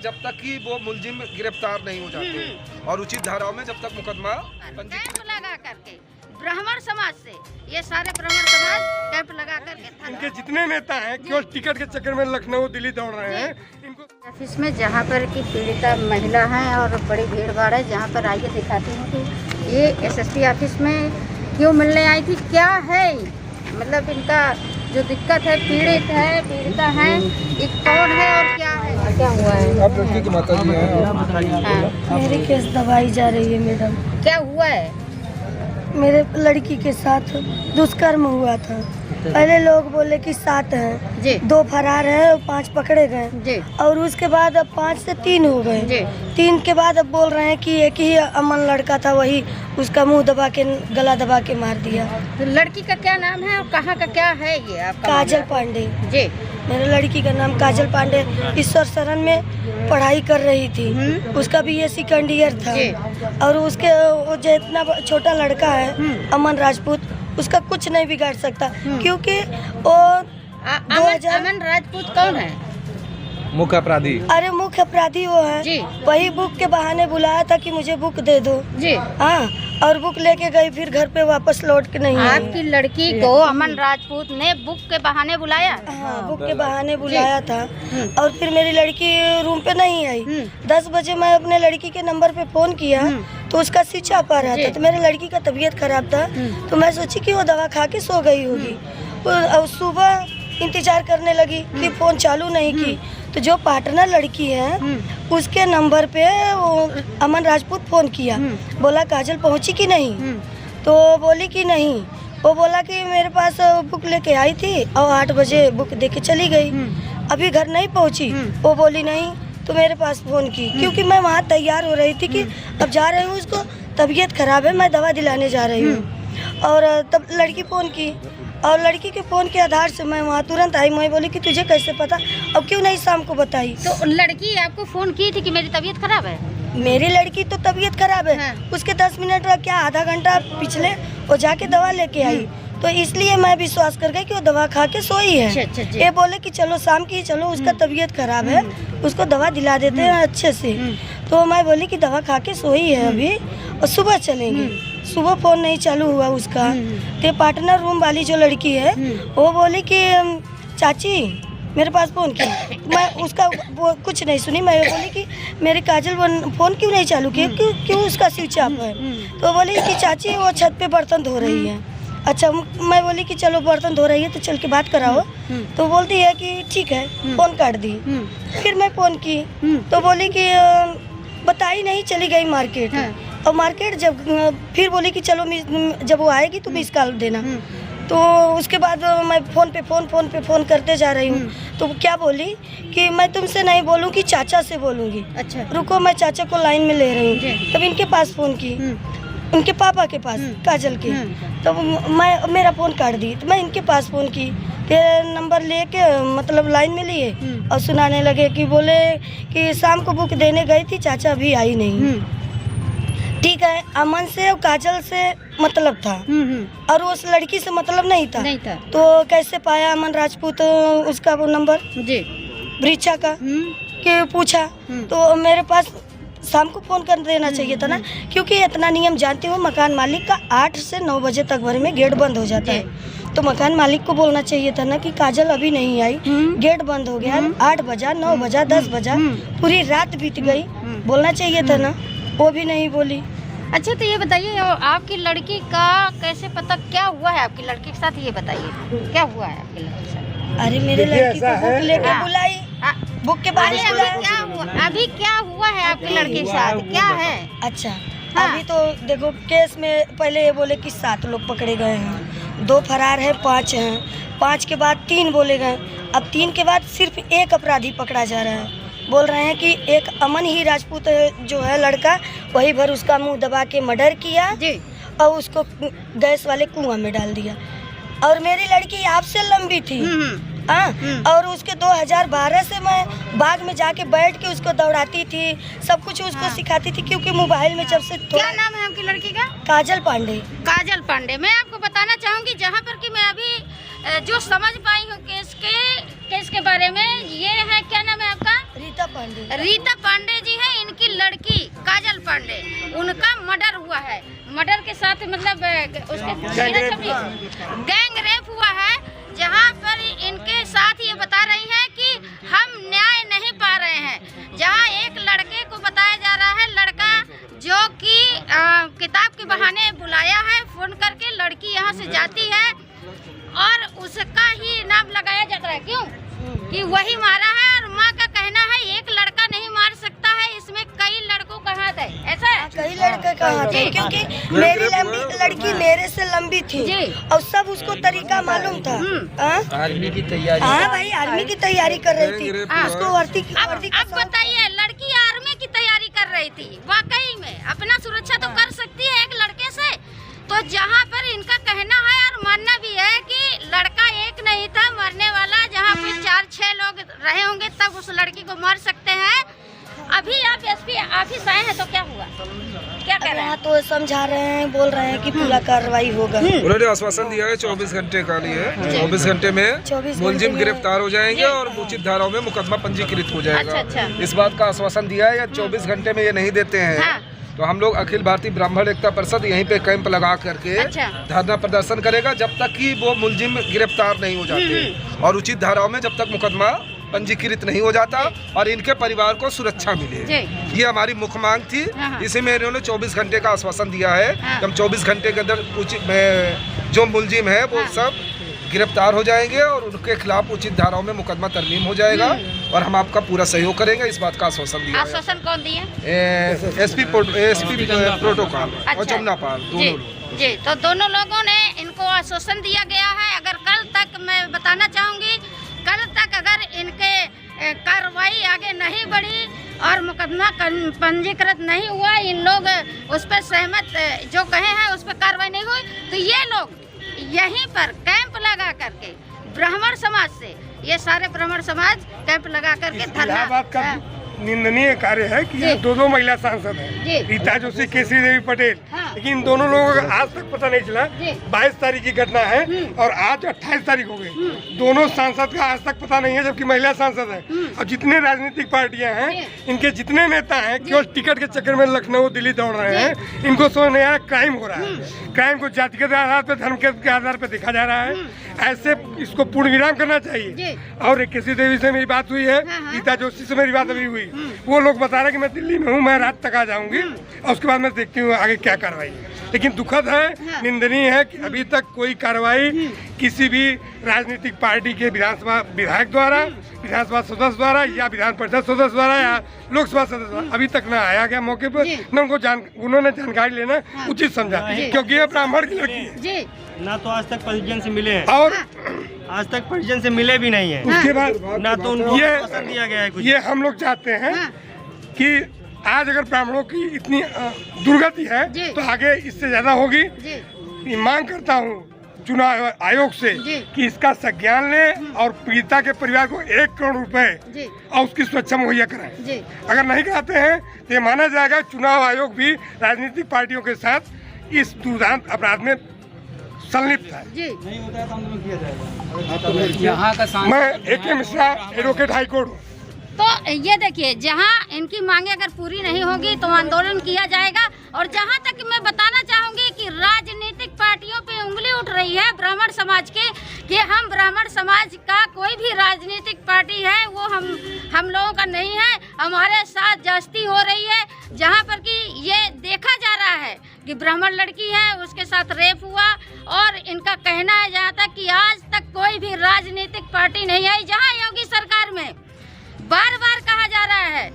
जब तक कि वो मुलजिम गिरफ्तार नहीं हो जाते और उचित धाराओं में जब तक मुकदमा कैंप लगा करके ब्राह्मण समाज से ये सारे ब्राह्मण समाज कैंप लगा करके इनके जितने नेता हैं केवल टिकट के चक्कर में लखनऊ दिल्ली दौड़ रहे हैं। इनको ऑफिस में जहाँ पर की पीड़िता महिला है और बड़ी भीड़ भाड़ है, जहाँ पर आइए दिखाती हूँ कि ये एसएसपी ऑफिस में क्यों मिलने आई थी, क्या है मतलब इनका जो दिक्कत है, पीड़िता है, ये कौन है और क्या है, क्या हुआ है। आप लड़की की माता जी हैं। मेरी केस दबाई जा रही है मैडम। क्या हुआ है? मेरे लड़की के साथ दुष्कर्म हुआ था। पहले लोग बोले कि 7 हैं जी 2 फरार हैं और 5 पकड़े गए जी और उसके बाद अब 5 से 3 हो गए। जी 3 के बाद अब बोल रहे हैं कि एक ही अमन लड़का था, वही उसका मुंह दबा के गला दबा के मार दिया। तो लड़की का क्या नाम है और कहाँ का क्या है ये आपका? काजल पांडे। जी मेरे लड़की का नाम काजल पांडे ईश्वर शरण में पढ़ाई कर रही थी। उसका BA सेकंड ईयर जी। था और उसके वो जो इतना छोटा लड़का है अमन राजपूत, उसका कुछ नहीं बिगाड़ सकता क्योंकि वो अमन राजपूत कौन है? मुख्य अपराधी। अरे मुख्य अपराधी वो है जी वही बुक के बहाने बुलाया था कि मुझे बुक दे दो। जी हाँ और बुक लेके गई, फिर घर पे वापस लौट के नहीं आई। आपकी लड़की को अमन राजपूत ने बुक के बहाने बुलाया? हाँ बुक के बहाने बुलाया था और फिर मेरी लड़की रूम पे नहीं आई। 10 बजे मैं अपने लड़की के नंबर पे फोन किया तो उसका स्विच ऑफ आ रहा था। तो मेरे लड़की का तबीयत खराब था तो मैं सोची कि वो दवा खा के सो गई होगी। और सुबह इंतजार करने लगी कि फोन चालू नहीं की तो जो पार्टनर लड़की है उसके नंबर पे वो अमन राजपूत फोन किया, बोला काजल पहुंची कि नहीं? तो बोली कि नहीं। वो बोला कि मेरे पास बुक लेके आई थी और 8 बजे बुक दे के चली गई, अभी घर नहीं पहुंची। वो बोली नहीं तो मेरे पास फोन की क्योंकि मैं वहाँ तैयार हो रही थी कि अब जा रही हूँ, उसको तबीयत खराब है, मैं दवा दिलाने जा रही हूँ। और तब लड़की फ़ोन की और लड़की के फ़ोन के आधार से मैं वहाँ तुरंत आई। मैं बोली कि तुझे कैसे पता और क्यों नहीं शाम को बताई? तो लड़की आपको फोन की थी कि मेरी तबीयत खराब है? मेरी लड़की तो तबीयत खराब है। उसके 10 मिनट क्या आधा घंटा पिछले वो जाके दवा लेके आई तो इसलिए मैं विश्वास कर गई कि वो दवा खा के सोई है। ये बोले कि चलो शाम की चलो, उसका तबीयत खराब है, उसको दवा दिला देते हैं अच्छे से। तो मैं बोली कि दवा खा के सोई है अभी और सुबह चलेंगे। सुबह फ़ोन नहीं चालू हुआ उसका। तो पार्टनर रूम वाली जो लड़की है वो बोली कि चाची मेरे पास फ़ोन किया। मैं उसका वो कुछ नहीं सुनी। मैं बोली कि मेरी काजल फ़ोन क्यों नहीं चालू किया, क्यों उसका स्विच ऑफ है? तो बोली कि चाची वो छत पे बर्तन धो रही है। अच्छा मैं बोली कि चलो बर्तन धो रही है तो चल के बात कराओ। तो बोलती है कि ठीक है, फ़ोन काट दी। फिर मैं फ़ोन की तो बोली कि बताई नहीं, चली गई मार्केट। और मार्केट जब फिर बोली कि चलो जब वो आएगी तो मिस कॉल देना। तो उसके बाद मैं फ़ोन पे फ़ोन करते जा रही हूँ तो क्या बोली कि मैं तुमसे नहीं बोलूँगी, चाचा से बोलूँगी। अच्छा रुको मैं चाचा को लाइन में ले रही हूँ। तब इनके पास फ़ोन की, उनके पापा के पास काजल के। तो मैं मेरा फ़ोन काट दी तो मैं इनके पास फ़ोन की, फिर नंबर लेके मतलब लाइन में लिए और सुनाने लगे कि बोले कि शाम को बुक देने गई थी, चाचा अभी आई नहीं। ठीक है, अमन से और काजल से मतलब था और उस लड़की से मतलब नहीं था। तो कैसे पाया अमन राजपूत उसका वो नंबर जी ब्रीचा का कि पूछा तो मेरे पास शाम को फ़ोन कर देना चाहिए था ना, क्योंकि इतना नियम जानती हूँ मकान मालिक का 8 से 9 बजे तक भर में गेट बंद हो जाता है। तो मकान मालिक को बोलना चाहिए था ना कि काजल अभी नहीं आई, गेट बंद हो गया, 8 बजा 9 बजा 10 बजा पूरी रात बीत गई, बोलना चाहिए था ना, वो भी नहीं बोली। अच्छा तो ये बताइए आपकी लड़की का कैसे पता, क्या हुआ है आपकी लड़की के साथ, ये बताइए क्या हुआ है आपकी लड़की के साथ? अरे मेरे लड़की को बुक लेके बुलाई, बुक के बाद अभी क्या हुआ है आपकी लड़की के साथ, क्या है? अच्छा अभी तो देखो केस में पहले ये बोले कि 7 लोग पकड़े गए हैं, 2 फरार हैं, 5 हैं, 5 के बाद 3 बोले गए, अब 3 के बाद सिर्फ 1 अपराधी पकड़ा जा रहा है। बोल रहे हैं कि एक अमन ही राजपूत जो है लड़का, वही भर उसका मुंह दबा के मर्डर किया और उसको गैस वाले कुआं में डाल दिया। और मेरी लड़की आपसे लंबी थी और उसके 2012 से मैं बाग में जाके बैठ के उसको दौड़ाती थी, सब कुछ उसको सिखाती थी क्योंकि मोबाइल में जब से क्या नाम है आपकी लड़की का? काजल पांडे। काजल पांडे। मैं आपको बताना चाहूँगी जहाँ पर कि मैं अभी जो समझ पाई हूँ केस के बारे में, ये है, क्या नाम है आपका? रीता पांडे जी है। इनकी लड़की काजल पांडे, उनका मर्डर हुआ है। मर्डर के साथ मतलब उसके गैंग रेप हुआ है, जहाँ पर इनके साथ ये बता रही है कि हम न्याय नहीं पा रहे हैं। जहाँ एक लड़के को बताया जा रहा है, लड़का जो कि किताब के बहाने बुलाया है फोन करके, लड़की यहाँ से जाती है और उसका ही नाम लगाया जाता है। क्यों? कि वही मारा है। और माँ का कहना है एक लड़का नहीं मार सकता है, इसमें कई लड़कों का हाथ है। ऐसा है? कई लड़के का हाथ है, क्योंकि मेरी लड़की मेरे से लंबी थी और सब उसको तरीका मालूम था। आर्मी की तैयारी। हाँ भाई, आर्मी की तैयारी कर रही थी। उसको अब बताइए, लड़की आर्मी की तैयारी कर रही थी, वाकई में अपना सुरक्षा तो कर सकती है एक लड़के से। तो जहाँ पर इनका कहना है और मानना भी है कि लड़का एक नहीं था मरने वाला, जहाँ पे 4-6 लोग रहे होंगे तब उस लड़की को मार सकते हैं। अभी आप एसपी ऑफिस आए हैं तो क्या हुआ, क्या कर रहे हैं? तो समझा रहे हैं, बोल रहे हैं कि पूरा कार्रवाई होगा। उन्होंने आश्वासन दिया है 24 घंटे का लिए, 24 घंटे में मुलजिम गिरफ्तार हो जाएंगे और उचित धाराओं में मुकदमा पंजीकृत हो जाएगा। अच्छा। इस बात का आश्वासन दिया है। 24 घंटे में ये नहीं देते हैं तो हम लोग अखिल भारतीय ब्राह्मण एकता परिषद यहीं पे कैंप लगा करके धरना प्रदर्शन करेगा जब तक कि वो मुलजिम गिरफ्तार नहीं हो जाते और उचित धाराओं में जब तक मुकदमा पंजीकृत नहीं हो जाता और इनके परिवार को सुरक्षा मिले। ये हमारी मुख्य मांग थी। इसी में इन्होंने 24 घंटे का आश्वासन दिया है कि हम 24 घंटे के अंदर जो मुलजिम है वो सब गिरफ्तार हो जाएंगे और उनके खिलाफ उचित धाराओं में मुकदमा तरमीम हो जाएगा और हम आपका पूरा सहयोग करेंगे। इस बात का आश्वासन दिया। आश्वासन कौन दिया? एसपी प्रोटोकॉल और जमुना पाल दोनों लोग। जी, तो दोनों लोगों ने इनको आश्वासन दिया गया है। अगर कल तक, मैं बताना चाहूँगी, कल तक अगर इनके कार्रवाई आगे नहीं बढ़ी और मुकदमा पंजीकृत नहीं हुआ, इन लोग उस पर सहमत जो कहे हैं उस पर कार्रवाई नहीं हुई, तो ये लोग यहीं पर कैंप लगा करके ब्राह्मण समाज से, ये सारे ब्राह्मण समाज कैंप लगा करके धरना। निंदनीय कार्य है कि ये दो महिला सांसद हैं, रीता जोशी, केसरी देवी पटेल, लेकिन दोनों लोगों का आज तक पता नहीं चला। 22 तारीख की घटना है और आज 28 तारीख हो गई। दोनों सांसद का आज तक पता नहीं है, जबकि महिला सांसद है। और जितने राजनीतिक पार्टियां हैं, इनके जितने नेता हैं, केवल टिकट के चक्कर में लखनऊ दिल्ली दौड़ रहे हैं। इनको समझ नहीं आ रहा क्राइम हो रहा है। क्राइम को जातिगत आधार पर, धर्म के आधार पर देखा जा रहा है। ऐसे इसको पूर्ण विराम करना चाहिए। और केसरी देवी से मेरी बात हुई है, रीता जोशी से मेरी बात अभी हुई। वो लोग बता रहे कि मैं दिल्ली में हूँ, मैं रात तक आ जाऊंगी और उसके बाद मैं देखती हूँ आगे क्या कार्रवाई है। लेकिन दुखद है, निंदनीय है कि अभी तक कोई कार्रवाई किसी भी राजनीतिक पार्टी के विधानसभा विधायक द्वारा, विधानसभा सदस्य द्वारा या विधान परिषद सदस्य द्वारा या लोकसभा सदस्य द्वारा अभी तक न आया गया मौके पर, न उनको उन्होंने जानकारी लेना उचित समझा, क्योंकि ये ब्राह्मण की लड़की है। ना तो आज तक परिजन से मिले हैं और आज तक परिजन से मिले भी नहीं है। उसके बाद ना तो उनको पसंद दिया गया है कुछ। ये हम लोग चाहते हैं कि आज अगर ब्राह्मणों की इतनी दुर्गति है तो आगे इससे ज्यादा होगी। ये मांग करता हूँ चुनाव आयोग से कि इसका संज्ञान ले और पीड़िता के परिवार को 1 करोड़ रुपए और उसकी सुरक्षा मुहैया कराएं। अगर नहीं कराते हैं तो ये माना जाएगा चुनाव आयोग भी राजनीतिक पार्टियों के साथ इस दुर्दांत अपराध में संलिप्त है। नहीं होता है तो आंदोलन किया जाएगा। यहाँ का मैं AK मिश्रा, एडवोकेट हाईकोर्ट हूँ। तो ये देखिए, जहाँ इनकी मांगे अगर पूरी नहीं होगी तो आंदोलन किया जाएगा। और जहाँ तक मैं बताना चाहूँगी कि राजनीतिक पार्टियों पे उंगली उठ रही है ब्राह्मण समाज के, कि हम ब्राह्मण समाज का कोई भी राजनीतिक पार्टी है वो हम लोगों का नहीं है, हमारे साथ जास्ती हो रही है। जहाँ पर कि ये देखा जा रहा है कि ब्राह्मण लड़की है, उसके साथ रेप हुआ और इनका कहना है जहाँ तक कि आज तक कोई भी राजनीतिक पार्टी नहीं आई। जहाँ योगी सरकार में बार बार कहा जा रहा है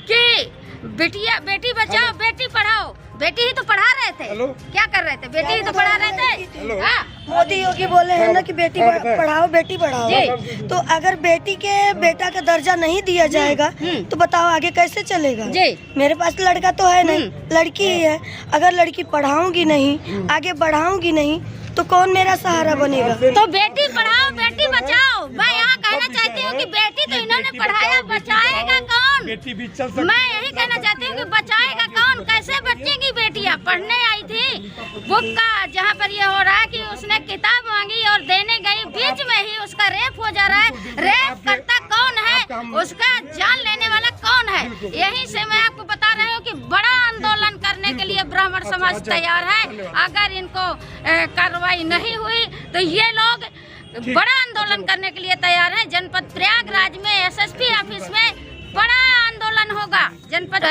कि बेटी बचाओ बेटी पढ़ाओ, बेटी ही तो पढ़ा रहे थे। क्या कर रहे थे? बेटी ही तो पढ़ा रहे थे। मोदी योगी बोले हैं ना कि बेटी पढ़ाओ बेटी पढ़ाओ। तो अगर बेटी के बेटा का दर्जा नहीं दिया जाएगा तो बताओ आगे कैसे चलेगा? मेरे पास लड़का तो है नहीं, लड़की ही है। अगर लड़की पढ़ाऊंगी नहीं, आगे बढ़ाऊंगी नहीं तो कौन मेरा सहारा बनेगा? तो बेटी पढ़ाओ बेटी बचाओ। मैं यहाँ कहना चाहती हूँ कि बेटी तो इन्होंने पढ़ाया, बचाएगा कौन? बेटी भी चल सकती। मैं यही कहना चाहती हूँ कि बचाएगा कौन? कैसे बचेंगी बेटियाँ? पढ़ने आई थी बुक का, जहाँ पर ये हो रहा है कि उसने किताब मांगी और देने गई, बीच में ही उसका रेप हो जा रहा है। रेप करता कौन है? उसका जान लेने वाला कौन है? यहीं से मैं आपको बता रही हूँ कि बड़ा आंदोलन करने के लिए ब्राह्मण समाज तैयार है। अगर इनको कार्रवाई नहीं हुई तो ये लोग बड़ा आंदोलन करने के लिए तैयार हैं। जनपद प्रयागराज में एसएसपी ऑफिस में बड़ा आंदोलन होगा। जनपद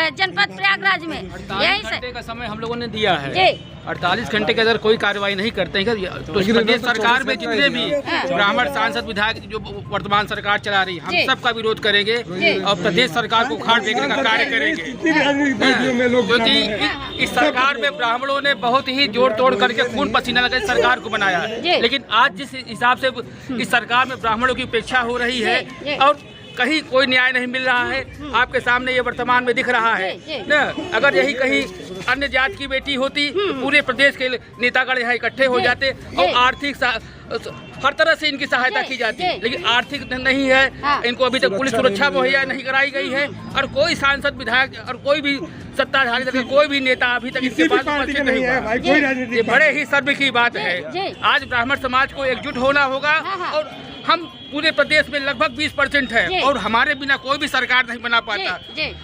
प्रयागराज में 48 घंटे का समय हम लोगों ने दिया है। 48 घंटे के अंदर कोई कार्रवाई नहीं करते हैं तो प्रदेश सरकार में जितने भी ब्राह्मण सांसद विधायक जो वर्तमान सरकार चला रही है, हम सबका विरोध करेंगे और प्रदेश सरकार को उखाड़ फेंकने का कार्य करेंगे। क्योंकि इस सरकार में ब्राह्मणों ने बहुत ही जोड़ तोड़ करके खून पसीना लगा सरकार को बनाया है, लेकिन आज जिस हिसाब से इस सरकार में ब्राह्मणों की उपेक्षा हो रही है और कहीं कोई न्याय नहीं मिल रहा है। आपके सामने ये वर्तमान में दिख रहा है न। अगर यही कहीं अन्य जात की बेटी होती तो पूरे प्रदेश के नेतागण यहाँ इकट्ठे हो जाते और आर्थिक हर तरह से इनकी सहायता की जाती, लेकिन आर्थिक नहीं है। इनको अभी तक पुलिस सुरक्षा मुहैया नहीं कराई गई है और कोई सांसद विधायक और कोई भी सत्ताधारी दल का कोई भी नेता अभी तक इसके पास उपस्थित नहीं हुआ। ये बड़े ही शर्म की बात है। आज ब्राह्मण समाज को एकजुट होना होगा और हम पूरे प्रदेश में लगभग 20% है और हमारे बिना कोई भी सरकार नहीं बना पाता।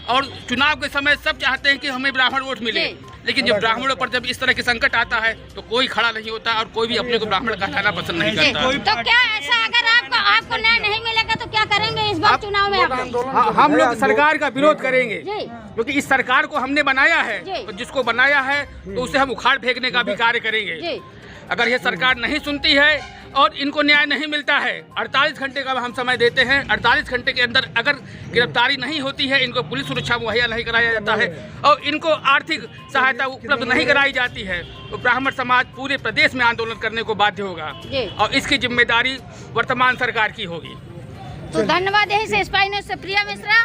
और चुनाव के समय सब चाहते हैं कि हमें ब्राह्मण वोट मिले, लेकिन जब ब्राह्मणों पर जब इस तरह के संकट आता है तो कोई खड़ा नहीं होता और कोई भी अपने को ब्राह्मण कहलाना पसंद नहीं करता। तो क्या ऐसा अगर आपको न्याय नहीं मिलेगा तो क्या करेंगे इस बार चुनाव में? हम लोग सरकार का विरोध करेंगे क्योंकि इस सरकार को हमने बनाया है, तो जिसको बनाया है तो उसे हम उखाड़ फेंकने का भी कार्य करेंगे। अगर ये सरकार नहीं सुनती है और इनको न्याय नहीं मिलता है, 48 घंटे का हम समय देते हैं, 48 घंटे के अंदर अगर गिरफ्तारी नहीं होती है, इनको पुलिस सुरक्षा मुहैया नहीं कराया जाता है और इनको आर्थिक सहायता उपलब्ध नहीं कराई जाती है, तो ब्राह्मण समाज पूरे प्रदेश में आंदोलन करने को बाध्य होगा और इसकी जिम्मेदारी वर्तमान सरकार की होगी। तो धन्यवाद। यही से स्पाई न्यूज़ से प्रिया मिश्रा।